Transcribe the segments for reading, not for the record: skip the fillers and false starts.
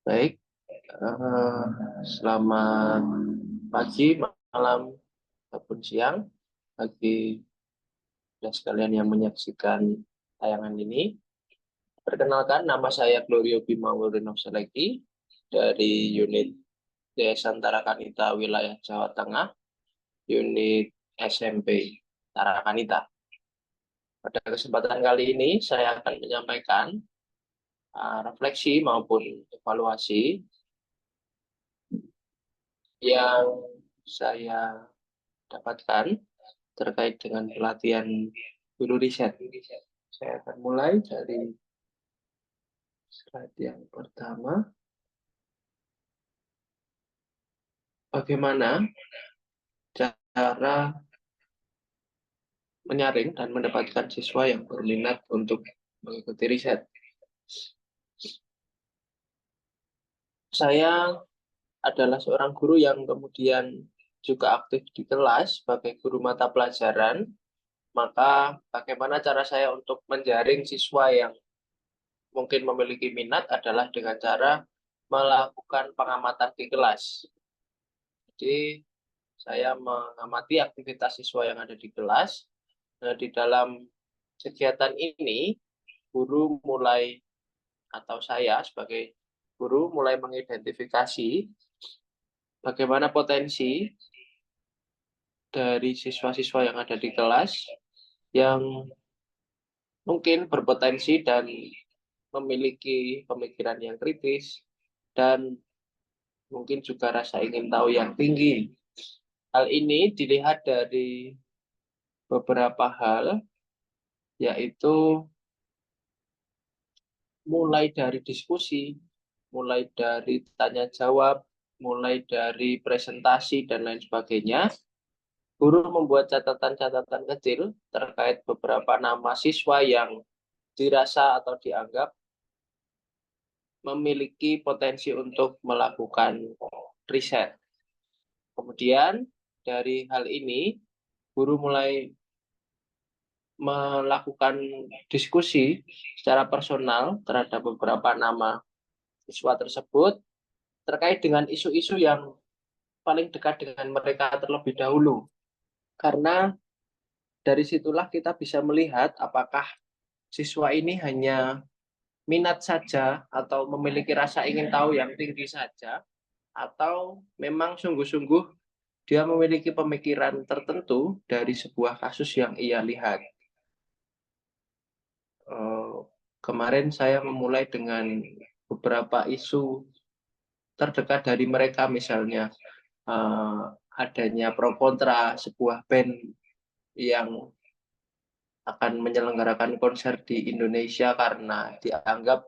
Baik, eh, selamat pagi, malam, ataupun siang bagi dan sekalian yang menyaksikan tayangan ini. Perkenalkan, nama saya Glorio Bima Seleki dari unit Desa Tarakanita wilayah Jawa Tengah, unit SMP Tarakanita. Pada kesempatan kali ini, saya akan menyampaikan refleksi maupun evaluasi yang saya dapatkan terkait dengan pelatihan guru riset. Saya akan mulai dari slide yang pertama. Bagaimana cara menyaring dan mendapatkan siswa yang berminat untuk mengikuti riset. Saya adalah seorang guru yang kemudian juga aktif di kelas sebagai guru mata pelajaran. Maka bagaimana cara saya untuk menjaring siswa yang mungkin memiliki minat adalah dengan cara melakukan pengamatan di kelas. Jadi saya mengamati aktivitas siswa yang ada di kelas. Nah, di dalam kegiatan ini, guru mulai atau saya sebagai guru mulai mengidentifikasi bagaimana potensi dari siswa-siswa yang ada di kelas yang mungkin berpotensi dan memiliki pemikiran yang kritis dan mungkin juga rasa ingin tahu yang tinggi. Hal ini dilihat dari beberapa hal, yaitu mulai dari diskusi, mulai dari tanya jawab, mulai dari presentasi, dan lain sebagainya. Guru membuat catatan-catatan kecil terkait beberapa nama siswa yang dirasa atau dianggap memiliki potensi untuk melakukan riset. Kemudian dari hal ini, guru mulai melakukan diskusi secara personal terhadap beberapa nama siswa tersebut terkait dengan isu-isu yang paling dekat dengan mereka terlebih dahulu. Karena dari situlah kita bisa melihat apakah siswa ini hanya minat saja atau memiliki rasa ingin tahu yang tinggi saja, atau memang sungguh-sungguh dia memiliki pemikiran tertentu dari sebuah kasus yang ia lihat. Kemarin saya memulai dengan beberapa isu terdekat dari mereka, misalnya adanya pro kontra sebuah band yang akan menyelenggarakan konser di Indonesia karena dianggap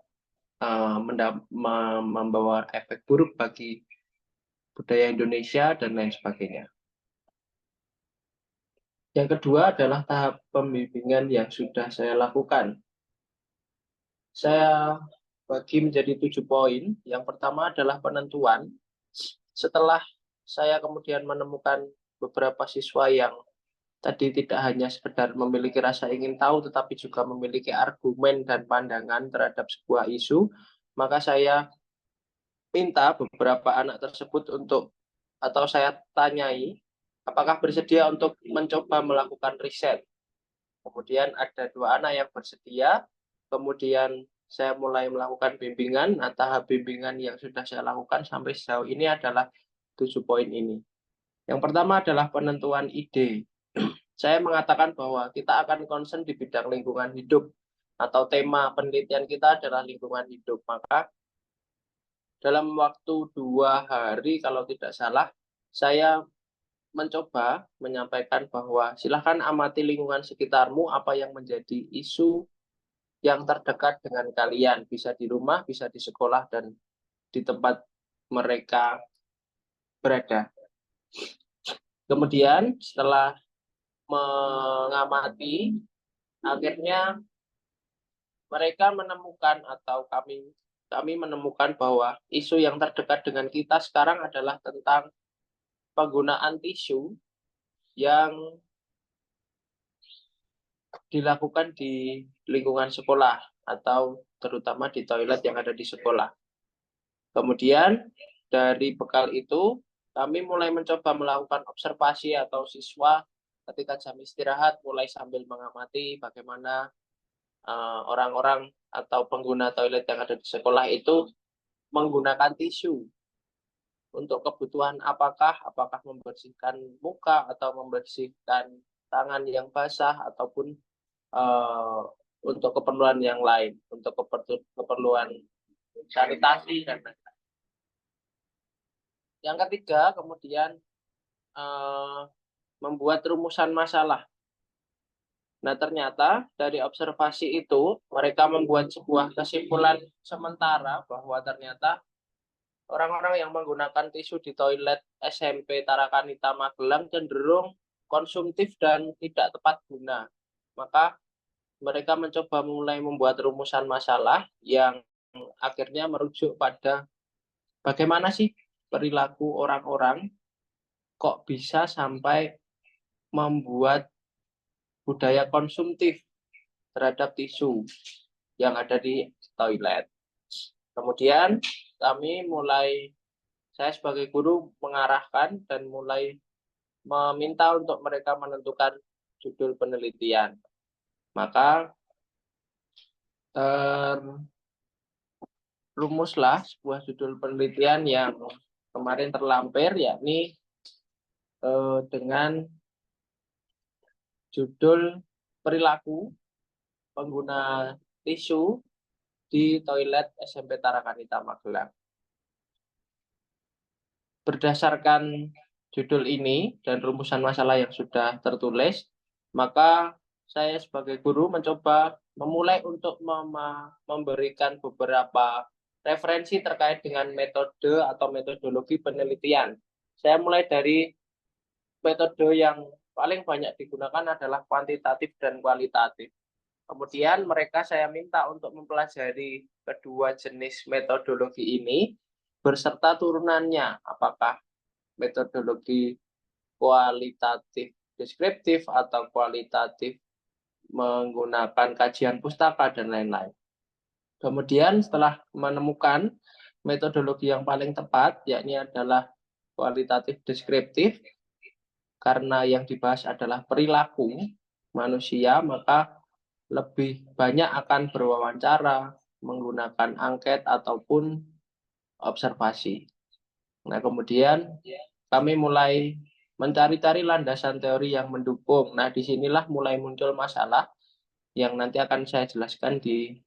membawa efek buruk bagi budaya Indonesia dan lain sebagainya. Yang kedua adalah tahap pembimbingan yang sudah saya lakukan. Saya bagi menjadi 7 poin. Yang pertama adalah penentuan. Setelah saya kemudian menemukan beberapa siswa yang tadi tidak hanya sekedar memiliki rasa ingin tahu, tetapi juga memiliki argumen dan pandangan terhadap sebuah isu, maka saya minta beberapa anak tersebut untuk, atau saya tanyai, apakah bersedia untuk mencoba melakukan riset. Kemudian ada 2 anak yang bersedia, kemudian saya mulai melakukan bimbingan. Nah, tahap bimbingan yang sudah saya lakukan sampai sejauh ini adalah 7 poin ini. Yang pertama adalah penentuan ide. Saya mengatakan bahwa kita akan concern di bidang lingkungan hidup, atau tema penelitian kita adalah lingkungan hidup. Maka dalam waktu 2 hari, kalau tidak salah, saya mencoba menyampaikan bahwa silahkan amati lingkungan sekitarmu, apa yang menjadi isu yang terdekat dengan kalian, bisa di rumah, bisa di sekolah, dan di tempat mereka berada. Kemudian setelah mengamati, akhirnya mereka menemukan, atau kami menemukan bahwa isu yang terdekat dengan kita sekarang adalah tentang penggunaan tisu yang dilakukan di lingkungan sekolah, atau terutama di toilet yang ada di sekolah. Kemudian dari bekal itu kami mulai mencoba melakukan observasi atau siswa ketika jam istirahat mulai sambil mengamati bagaimana orang-orang atau pengguna toilet yang ada di sekolah itu menggunakan tisu untuk kebutuhan apakah membersihkan muka atau membersihkan tangan yang basah ataupun eh, untuk keperluan yang lain, untuk keperluan sanitasi dan lain-lain. Yang ketiga, kemudian eh, membuat rumusan masalah. Nah, ternyata dari observasi itu mereka membuat sebuah kesimpulan sementara bahwa ternyata orang-orang yang menggunakan tisu di toilet SMP Tarakanita Magelang cenderung konsumtif dan tidak tepat guna. Maka mereka mencoba mulai membuat rumusan masalah yang akhirnya merujuk pada bagaimana sih perilaku orang-orang kok bisa sampai membuat budaya konsumtif terhadap tisu yang ada di toilet. Kemudian saya sebagai guru mengarahkan dan mulai meminta untuk mereka menentukan judul penelitian. Maka rumuslah sebuah judul penelitian yang kemarin terlampir, yakni dengan judul perilaku pengguna tisu di toilet SMP Tarakanita Magelang. Berdasarkan judul ini dan rumusan masalah yang sudah tertulis, maka saya sebagai guru mencoba memulai untuk memberikan beberapa referensi terkait dengan metode atau metodologi penelitian. Saya mulai dari metode yang paling banyak digunakan adalah kuantitatif dan kualitatif. Kemudian mereka saya minta untuk mempelajari kedua jenis metodologi ini berserta turunannya, apakah metodologi kualitatif deskriptif atau kualitatif menggunakan kajian pustaka dan lain-lain. Kemudian setelah menemukan metodologi yang paling tepat, yakni adalah kualitatif deskriptif, karena yang dibahas adalah perilaku manusia, maka lebih banyak akan berwawancara, menggunakan angket ataupun observasi. Nah, kemudian kami mulai mencari-cari landasan teori yang mendukung. Nah, disinilah mulai muncul masalah yang nanti akan saya jelaskan di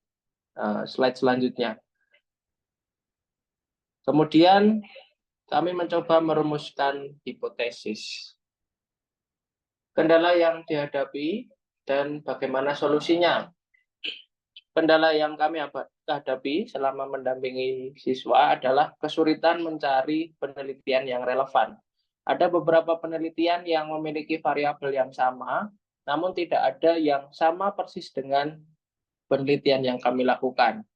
slide selanjutnya. Kemudian kami mencoba merumuskan hipotesis. Kendala yang dihadapi dan bagaimana solusinya. Kendala yang kami hadapi selama mendampingi siswa adalah kesulitan mencari penelitian yang relevan. Ada beberapa penelitian yang memiliki variabel yang sama, namun tidak ada yang sama persis dengan penelitian yang kami lakukan.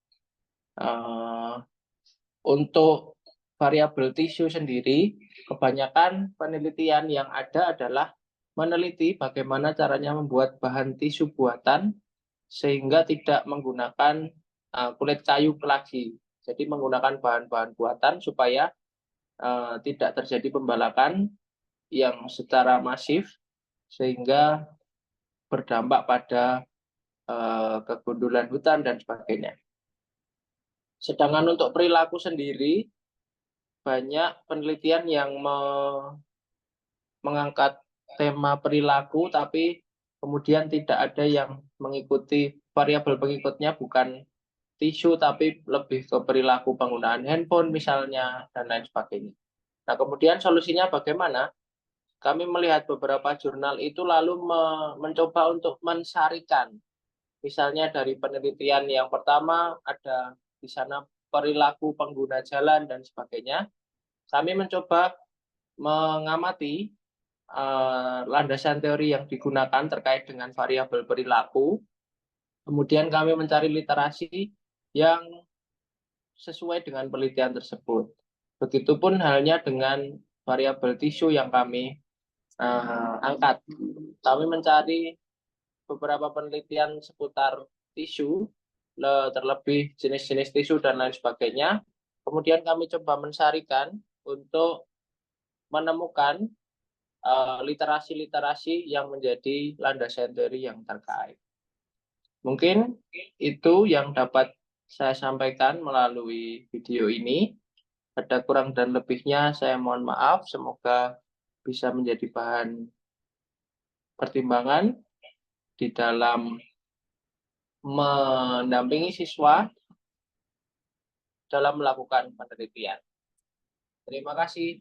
Untuk variabel tisu sendiri, kebanyakan penelitian yang ada adalah meneliti bagaimana caranya membuat bahan tisu buatan sehingga tidak menggunakan kulit kayu lagi. Jadi menggunakan bahan-bahan buatan supaya tidak terjadi pembalakan yang secara masif sehingga berdampak pada kegundulan hutan dan sebagainya. Sedangkan untuk perilaku sendiri, banyak penelitian yang mengangkat tema perilaku, tapi kemudian tidak ada yang mengikuti variabel pengikutnya bukan tisu, tapi lebih ke perilaku penggunaan handphone misalnya, dan lain sebagainya. Nah, kemudian solusinya bagaimana? Kami melihat beberapa jurnal itu lalu mencoba untuk mensarikan. Misalnya dari penelitian yang pertama ada di sana perilaku pengguna jalan dan sebagainya. Kami mencoba mengamati landasan teori yang digunakan terkait dengan variabel perilaku. Kemudian kami mencari literasi yang sesuai dengan penelitian tersebut. Begitupun halnya dengan variabel tisu yang kami angkat. Kami mencari beberapa penelitian seputar tisu, terlebih jenis-jenis tisu dan lain sebagainya. Kemudian kami coba mensarikan untuk menemukan literasi-literasi yang menjadi landasan teori yang terkait. Mungkin itu yang dapat saya sampaikan melalui video ini. Ada kurang dan lebihnya saya mohon maaf. Semoga bisa menjadi bahan pertimbangan di dalam mendampingi siswa dalam melakukan penelitian. Terima kasih.